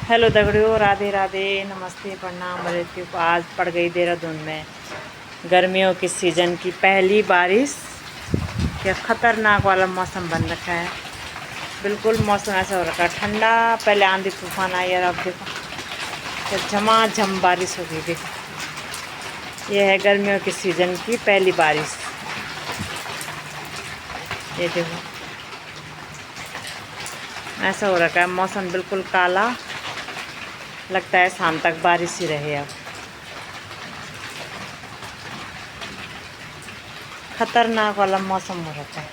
Hello दगड़ियों, राधे राधे, नमस्ते, प्रणाम। मृत्यु को आज पड़ गई देहरादून में गर्मियों की सीज़न की पहली बारिश। क्या ख़तरनाक वाला मौसम बन रखा है। बिल्कुल मौसम ऐसा हो रखा है ठंडा। पहले आंधी तूफान आई और अब देखो क्या झमाझम बारिश हो गई। देखो ये है गर्मियों की सीज़न की पहली बारिश। ये देखो ऐसा हो रखा है मौसम, बिल्कुल काला। लगता है शाम तक बारिश ही रहे। अब खतरनाक वाला मौसम हो रखा है।